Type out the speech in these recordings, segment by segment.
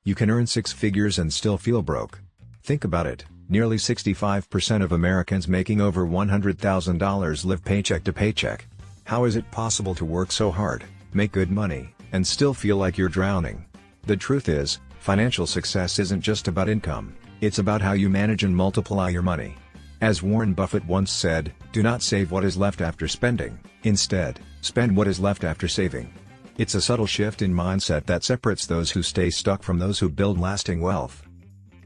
You can earn six figures and still feel broke. Think about it, nearly 65% of Americans making over $100,000 live paycheck to paycheck. How is it possible to work so hard, make good money, and still feel like you're drowning? The truth is, financial success isn't just about income, it's about how you manage and multiply your money. As Warren Buffett once said, do not save what is left after spending, instead, spend what is left after saving. It's a subtle shift in mindset that separates those who stay stuck from those who build lasting wealth.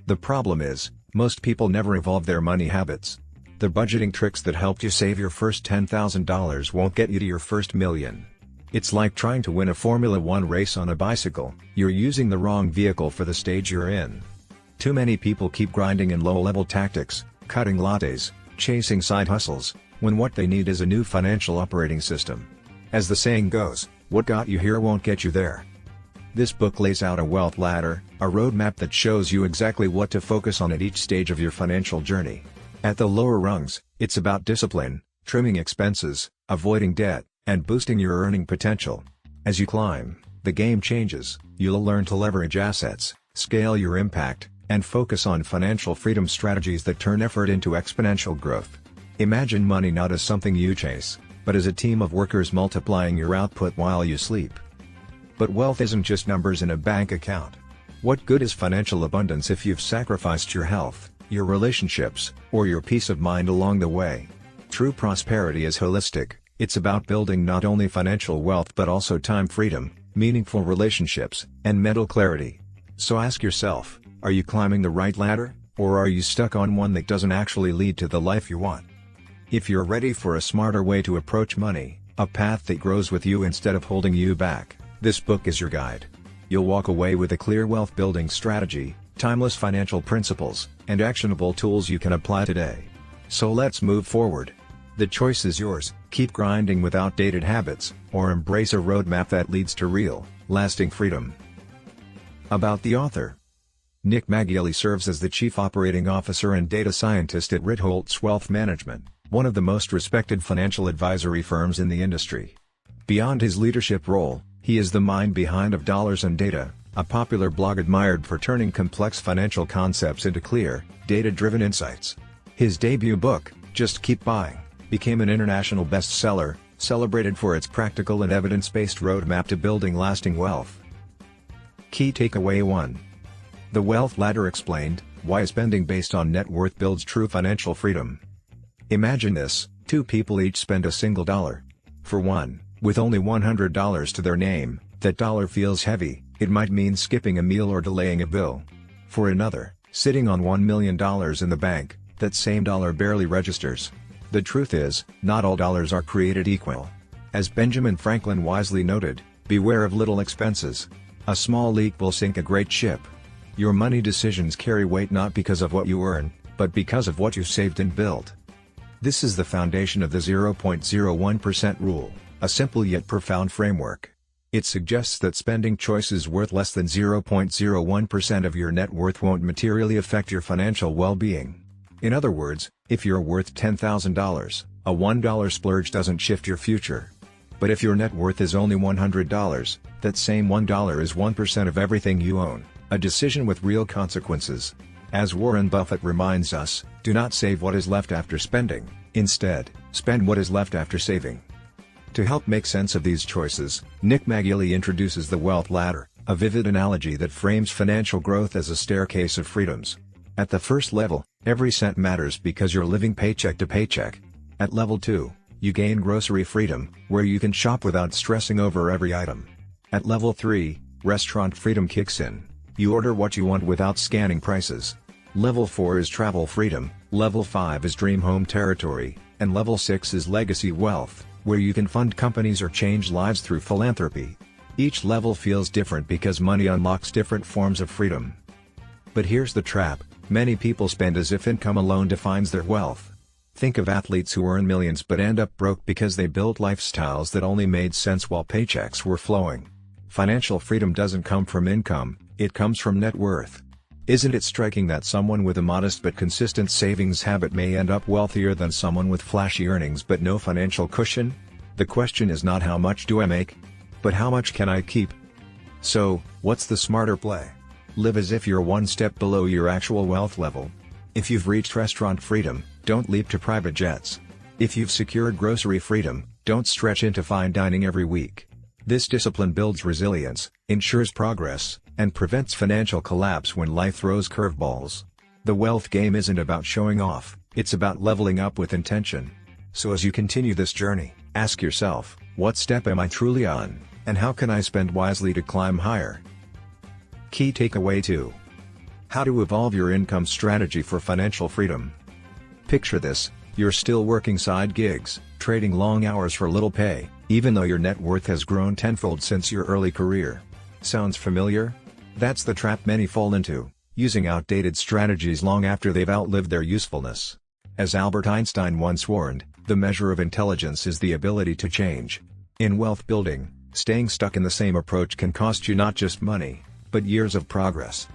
The problem is, most people never evolve their money habits. The budgeting tricks that helped you save your first $10,000 won't get you to your first million. It's like trying to win a Formula One race on a bicycle, you're using the wrong vehicle for the stage you're in. Too many people keep grinding in low-level tactics, cutting lattes, chasing side hustles, when what they need is a new financial operating system. As the saying goes, what got you here won't get you there. This book lays out a wealth ladder, a roadmap that shows you exactly what to focus on at each stage of your financial journey. At the lower rungs, it's about discipline, trimming expenses, avoiding debt, and boosting your earning potential. As you climb, the game changes, you'll learn to leverage assets, scale your impact, and focus on financial freedom strategies that turn effort into exponential growth. Imagine money not as something you chase, but as a team of workers multiplying your output while you sleep. But wealth isn't just numbers in a bank account. What good is financial abundance if you've sacrificed your health, your relationships, or your peace of mind along the way? True prosperity is holistic, it's about building not only financial wealth but also time freedom, meaningful relationships, and mental clarity. So ask yourself, are you climbing the right ladder, or are you stuck on one that doesn't actually lead to the life you want? If you're ready for a smarter way to approach money, a path that grows with you instead of holding you back, this book is your guide. You'll walk away with a clear wealth building strategy, timeless financial principles, and actionable tools you can apply today. So let's move forward. The choice is yours, keep grinding with outdated habits, or embrace a roadmap that leads to real, lasting freedom. About the author. Nick Maggiulli serves as the Chief Operating Officer and Data Scientist at Ritholtz Wealth Management, one of the most respected financial advisory firms in the industry. Beyond his leadership role, he is the mind behind Of Dollars and Data, a popular blog admired for turning complex financial concepts into clear, data-driven insights. His debut book, Just Keep Buying, became an international bestseller, celebrated for its practical and evidence-based roadmap to building lasting wealth. Key Takeaway 1. The Wealth Ladder Explained, Why Spending Based on Net Worth Builds True Financial Freedom. Imagine this, two people each spend a single dollar. For one, with only $100 to their name, that dollar feels heavy, it might mean skipping a meal or delaying a bill. For another, sitting on $1 million in the bank, that same dollar barely registers. The truth is, not all dollars are created equal. As Benjamin Franklin wisely noted, beware of little expenses. A small leak will sink a great ship. Your money decisions carry weight not because of what you earn, but because of what you saved and built. This is the foundation of the 0.01% rule, a simple yet profound framework. It suggests that spending choices worth less than 0.01% of your net worth won't materially affect your financial well-being. In other words, if you're worth $10,000, a $1 splurge doesn't shift your future. But if your net worth is only $100, that same $1 is 1% of everything you own, a decision with real consequences. As Warren Buffett reminds us, do not save what is left after spending, instead, spend what is left after saving. To help make sense of these choices, Nick Maggiulli introduces the wealth ladder, a vivid analogy that frames financial growth as a staircase of freedoms. At the first level, every cent matters because you're living paycheck to paycheck. At level 2, you gain grocery freedom, where you can shop without stressing over every item. At level 3, restaurant freedom kicks in. You order what you want without scanning prices. Level 4 is travel freedom, level 5 is dream home territory, and level 6 is legacy wealth, where you can fund companies or change lives through philanthropy. Each level feels different because money unlocks different forms of freedom. But here's the trap, many people spend as if income alone defines their wealth. Think of athletes who earn millions but end up broke because they built lifestyles that only made sense while paychecks were flowing. Financial freedom doesn't come from income, it comes from net worth. Isn't it striking that someone with a modest but consistent savings habit may end up wealthier than someone with flashy earnings but no financial cushion? The question is not how much do I make, but how much can I keep? So, what's the smarter play? Live as if you're one step below your actual wealth level. If you've reached restaurant freedom, don't leap to private jets. If you've secured grocery freedom, don't stretch into fine dining every week. This discipline builds resilience, ensures progress, and prevents financial collapse when life throws curveballs. The wealth game isn't about showing off, it's about leveling up with intention. So as you continue this journey, ask yourself, what step am I truly on, and how can I spend wisely to climb higher? Key takeaway 2. How to evolve your income strategy for financial freedom. Picture this, you're still working side gigs, trading long hours for little pay, even though your net worth has grown tenfold since your early career. Sounds familiar? That's the trap many fall into, using outdated strategies long after they've outlived their usefulness. As Albert Einstein once warned, the measure of intelligence is the ability to change. In wealth building, staying stuck in the same approach can cost you not just money, but years of progress.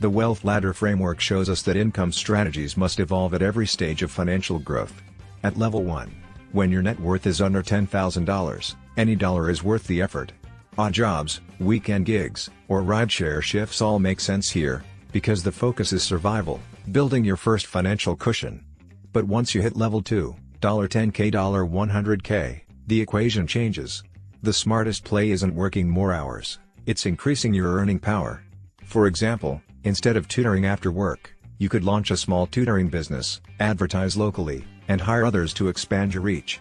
The Wealth Ladder framework shows us that income strategies must evolve at every stage of financial growth. At level 1, when your net worth is under $10,000, any dollar is worth the effort. Odd jobs, weekend gigs, or rideshare shifts all make sense here, because the focus is survival, building your first financial cushion. But once you hit level 2, $10K, $100K, the equation changes. The smartest play isn't working more hours, it's increasing your earning power. For example, instead of tutoring after work, you could launch a small tutoring business, advertise locally, and hire others to expand your reach.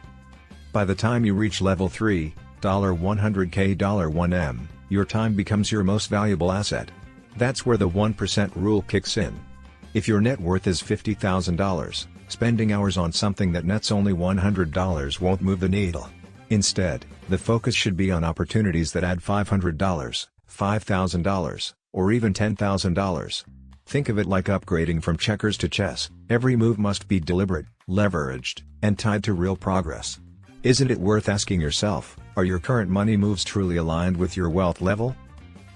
By the time you reach level 3, $100K, $1M, your time becomes your most valuable asset. That's where the 1% rule kicks in. If your net worth is $50,000, spending hours on something that nets only $100 won't move the needle. Instead, the focus should be on opportunities that add $500, $5,000, or even $10,000. Think of it like upgrading from checkers to chess. Every move must be deliberate, leveraged, and tied to real progress. Isn't it worth asking yourself, are your current money moves truly aligned with your wealth level?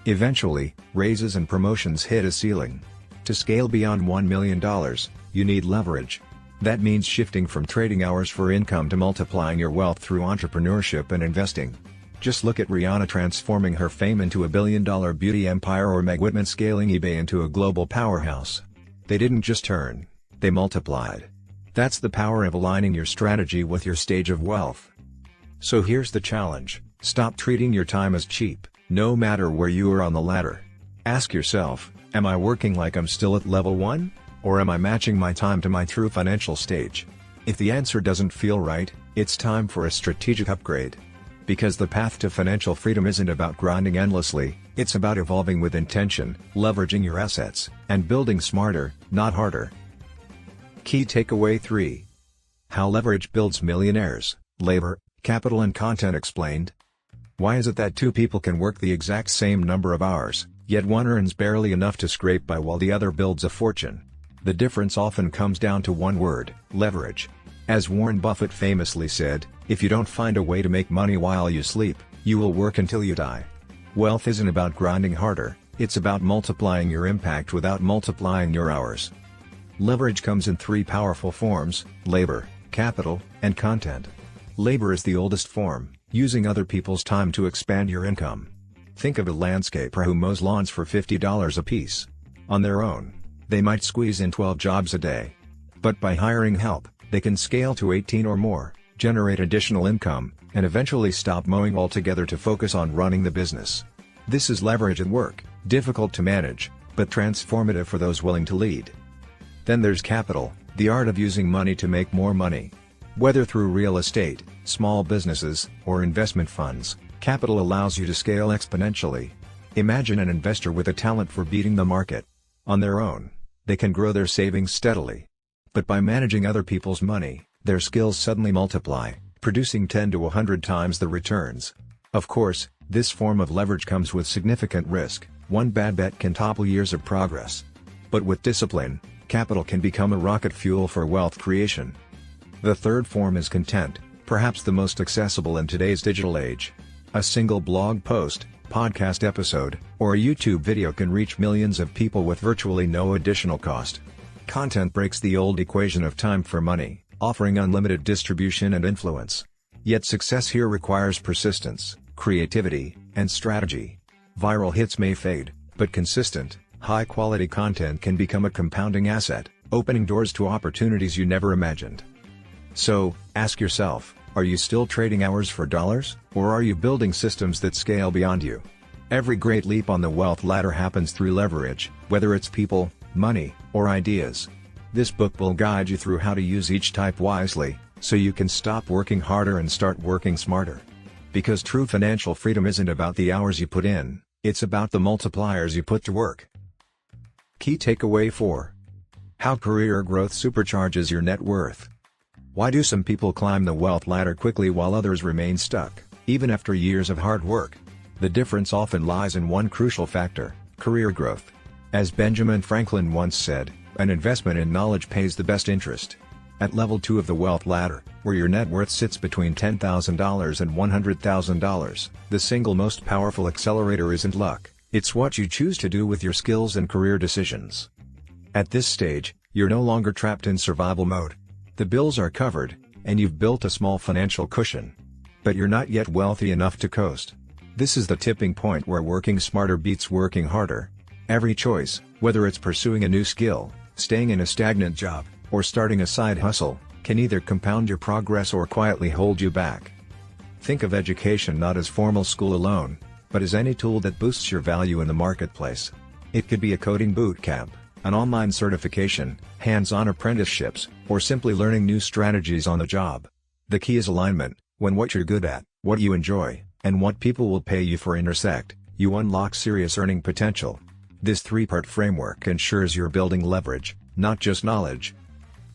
Eventually, raises and promotions hit a ceiling. To scale beyond $1 million, you need leverage. That means shifting from trading hours for income to multiplying your wealth through entrepreneurship and investing. Just look at Rihanna transforming her fame into a billion-dollar beauty empire, or Meg Whitman scaling eBay into a global powerhouse. They didn't just earn, they multiplied. That's the power of aligning your strategy with your stage of wealth. So here's the challenge: stop treating your time as cheap, no matter where you are on the ladder. Ask yourself, am I working like I'm still at level 1? Or am I matching my time to my true financial stage? If the answer doesn't feel right, it's time for a strategic upgrade. Because the path to financial freedom isn't about grinding endlessly, it's about evolving with intention, leveraging your assets, and building smarter, not harder. Key takeaway 3. How leverage builds millionaires: labor, capital and content explained. Why is it that two people can work the exact same number of hours, yet one earns barely enough to scrape by while the other builds a fortune? The difference often comes down to one word: leverage. As Warren Buffett famously said, if you don't find a way to make money while you sleep, you will work until you die. Wealth isn't about grinding harder, it's about multiplying your impact without multiplying your hours. Leverage comes in 3 powerful forms: labor, capital, and content. Labor is the oldest form, using other people's time to expand your income. Think of a landscaper who mows lawns for $50 apiece. On their own, they might squeeze in 12 jobs a day. But by hiring help, they can scale to 18 or more, generate additional income, and eventually stop mowing altogether to focus on running the business. This is leverage at work, difficult to manage, but transformative for those willing to lead. Then there's capital, the art of using money to make more money. Whether through real estate, small businesses, or investment funds, capital allows you to scale exponentially. Imagine an investor with a talent for beating the market. On their own, they can grow their savings steadily. But by managing other people's money, their skills suddenly multiply, producing 10 to 100 times the returns. Of course, this form of leverage comes with significant risk. One bad bet can topple years of progress. But with discipline, capital can become a rocket fuel for wealth creation. The third form is content, perhaps the most accessible in today's digital age. A single blog post, podcast episode, or a YouTube video can reach millions of people with virtually no additional cost. Content breaks the old equation of time for money, offering unlimited distribution and influence. Yet success here requires persistence, creativity, and strategy. Viral hits may fade, but consistent, High-quality content can become a compounding asset, opening doors to opportunities you never imagined. So, ask yourself, are you still trading hours for dollars, or are you building systems that scale beyond you? Every great leap on the wealth ladder happens through leverage, whether it's people, money, or ideas. This book will guide you through how to use each type wisely, so you can stop working harder and start working smarter. Because true financial freedom isn't about the hours you put in, it's about the multipliers you put to work. Key takeaway 4. How career growth supercharges your net worth. Why do some people climb the wealth ladder quickly while others remain stuck, even after years of hard work? The difference often lies in one crucial factor: career growth. As Benjamin Franklin once said, an investment in knowledge pays the best interest. At level 2 of the wealth ladder, where your net worth sits between $10,000 and $100,000, the single most powerful accelerator isn't luck, it's what you choose to do with your skills and career decisions. At this stage, you're no longer trapped in survival mode. The bills are covered, and you've built a small financial cushion. But you're not yet wealthy enough to coast. This is the tipping point where working smarter beats working harder. Every choice, whether it's pursuing a new skill, staying in a stagnant job, or starting a side hustle, can either compound your progress or quietly hold you back. Think of education not as formal school alone, but as any tool that boosts your value in the marketplace. It could be a coding boot camp, an online certification, hands-on apprenticeships, or simply learning new strategies on the job. The key is alignment. When what you're good at, what you enjoy, and what people will pay you for intersect, you unlock serious earning potential. This 3-part framework ensures you're building leverage, not just knowledge.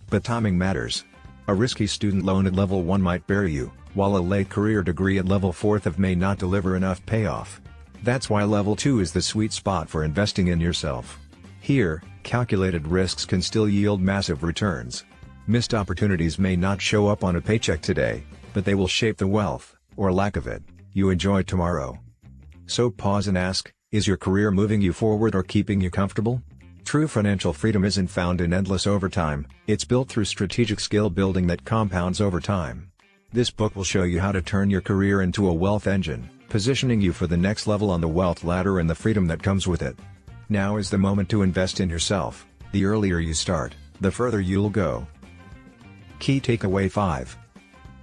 But timing matters. A risky student loan at level 1 might bury you, while a late career degree at level 4 may not deliver enough payoff. That's why level 2 is the sweet spot for investing in yourself. Here, calculated risks can still yield massive returns. Missed opportunities may not show up on a paycheck today, but they will shape the wealth, or lack of it, you enjoy tomorrow. So pause and ask, is your career moving you forward or keeping you comfortable? True financial freedom isn't found in endless overtime, it's built through strategic skill building that compounds over time. This book will show you how to turn your career into a wealth engine, positioning you for the next level on the wealth ladder and the freedom that comes with it. Now is the moment to invest in yourself. The earlier you start, the further you'll go. Key takeaway 5.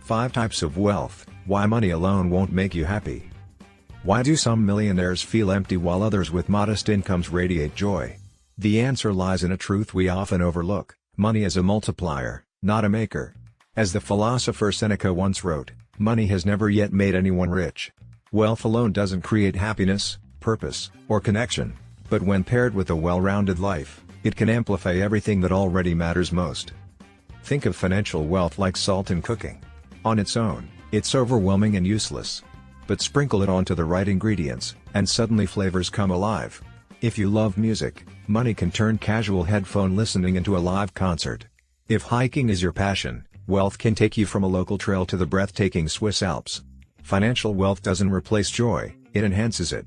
5 types of wealth, why money alone won't make you happy. Why do some millionaires feel empty while others with modest incomes radiate joy? The answer lies in a truth we often overlook: money is a multiplier, not a maker. As the philosopher Seneca once wrote, money has never yet made anyone rich. Wealth alone doesn't create happiness, purpose, or connection, but when paired with a well-rounded life, it can amplify everything that already matters most. Think of financial wealth like salt in cooking. On its own, it's overwhelming and useless. But sprinkle it onto the right ingredients, and suddenly flavors come alive. If you love music, money can turn casual headphone listening into a live concert. If hiking is your passion, wealth can take you from a local trail to the breathtaking Swiss Alps. Financial wealth doesn't replace joy, it enhances it.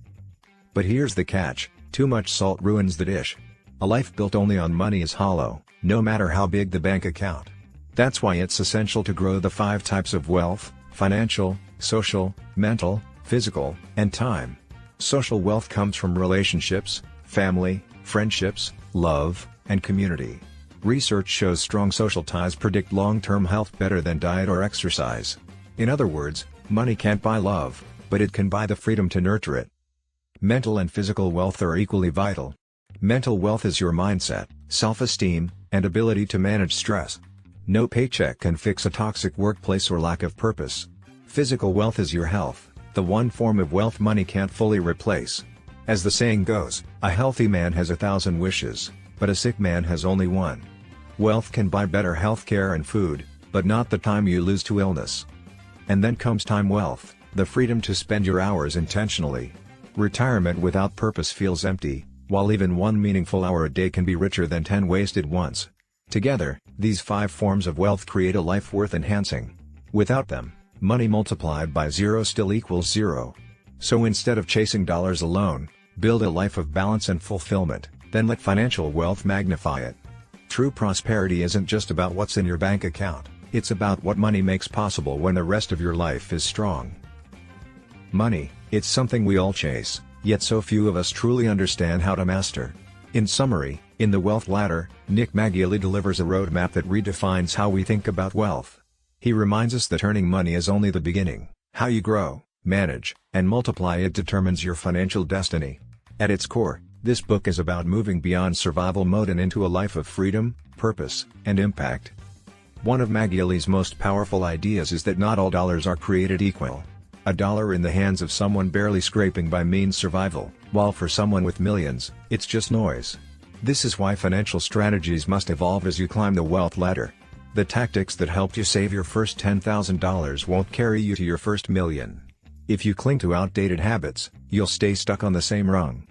But here's the catch: too much salt ruins the dish. A life built only on money is hollow, no matter how big the bank account. That's why it's essential to grow the 5 types of wealth: financial, social, mental, physical, and time. Social wealth comes from relationships, family, friendships, love, and community. Research shows strong social ties predict long-term health better than diet or exercise. In other words, money can't buy love, but it can buy the freedom to nurture it. Mental and physical wealth are equally vital. Mental wealth is your mindset, self-esteem, and ability to manage stress. No paycheck can fix a toxic workplace or lack of purpose. Physical wealth is your health, the one form of wealth money can't fully replace. As the saying goes, a healthy man has 1,000 wishes, but a sick man has only one. Wealth can buy better healthcare and food, but not the time you lose to illness. And then comes time wealth, the freedom to spend your hours intentionally. Retirement without purpose feels empty, while even one meaningful hour a day can be richer than 10 wasted once. Together, these 5 forms of wealth create a life worth enhancing. Without them, money multiplied by 0 still equals 0. So instead of chasing dollars alone, build a life of balance and fulfillment, then let financial wealth magnify it. True prosperity isn't just about what's in your bank account, it's about what money makes possible when the rest of your life is strong. Money, it's something we all chase, yet so few of us truly understand how to master. In summary, in The Wealth Ladder, Nick Maggiulli delivers a roadmap that redefines how we think about wealth. He reminds us that earning money is only the beginning. How you grow, manage, and multiply it determines your financial destiny. At its core, this book is about moving beyond survival mode and into a life of freedom, purpose, and impact. One of Maggiulli's most powerful ideas is that not all dollars are created equal. A dollar in the hands of someone barely scraping by means survival, while for someone with millions, it's just noise. This is why financial strategies must evolve as you climb the wealth ladder. The tactics that helped you save your first $10,000 won't carry you to your first million. If you cling to outdated habits, you'll stay stuck on the same rung.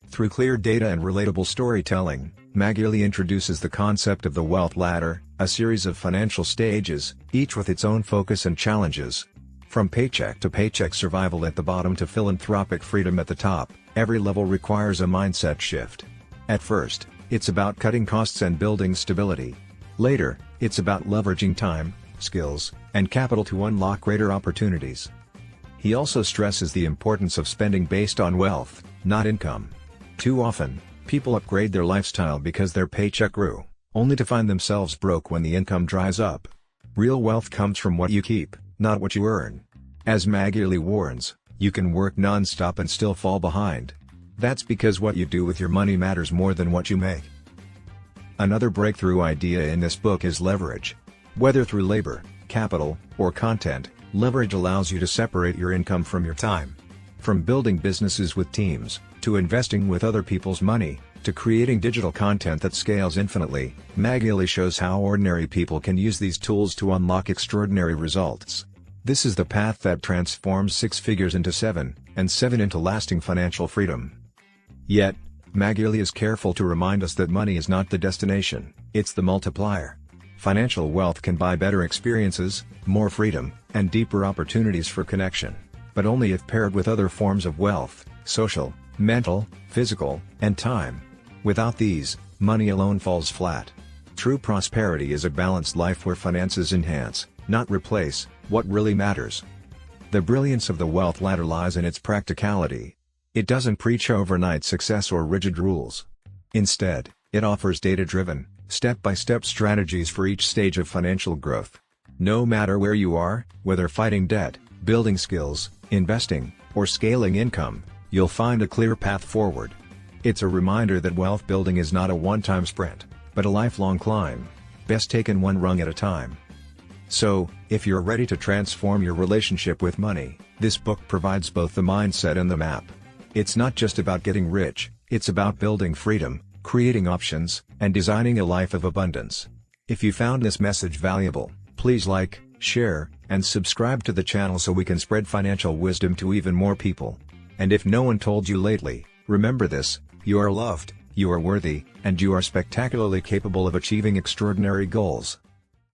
Through clear data and relatable storytelling, Maggiulli introduces the concept of the wealth ladder, a series of financial stages, each with its own focus and challenges. From paycheck to paycheck survival at the bottom to philanthropic freedom at the top, every level requires a mindset shift. At first, it's about cutting costs and building stability. Later, it's about leveraging time, skills, and capital to unlock greater opportunities. He also stresses the importance of spending based on wealth, not income. Too often, people upgrade their lifestyle because their paycheck grew, only to find themselves broke when the income dries up. Real wealth comes from what you keep, not what you earn. As Maggiulli warns, you can work non-stop and still fall behind. That's because what you do with your money matters more than what you make. Another breakthrough idea in this book is leverage. Whether through labor, capital, or content, leverage allows you to separate your income from your time. From building businesses with teams, to investing with other people's money, to creating digital content that scales infinitely, Maggiulli shows how ordinary people can use these tools to unlock extraordinary results. This is the path that transforms six figures into seven, and seven into lasting financial freedom. Yet, Maggiulli is careful to remind us that money is not the destination, it's the multiplier. Financial wealth can buy better experiences, more freedom, and deeper opportunities for connection, but only if paired with other forms of wealth, social, mental, physical, and time. Without these, money alone falls flat. True prosperity is a balanced life where finances enhance, not replace, what really matters. The brilliance of the wealth ladder lies in its practicality. It doesn't preach overnight success or rigid rules. Instead, it offers data-driven, step-by-step strategies for each stage of financial growth. No matter where you are, whether fighting debt, building skills, investing, or scaling income, you'll find a clear path forward. It's a reminder that wealth building is not a one-time sprint, but a lifelong climb, best taken one rung at a time. So, if you're ready to transform your relationship with money, this book provides both the mindset and the map. It's not just about getting rich, it's about building freedom, creating options, and designing a life of abundance. If you found this message valuable, please like, share, and subscribe to the channel so we can spread financial wisdom to even more people. And if no one told you lately, remember this: you are loved, you are worthy, and you are spectacularly capable of achieving extraordinary goals.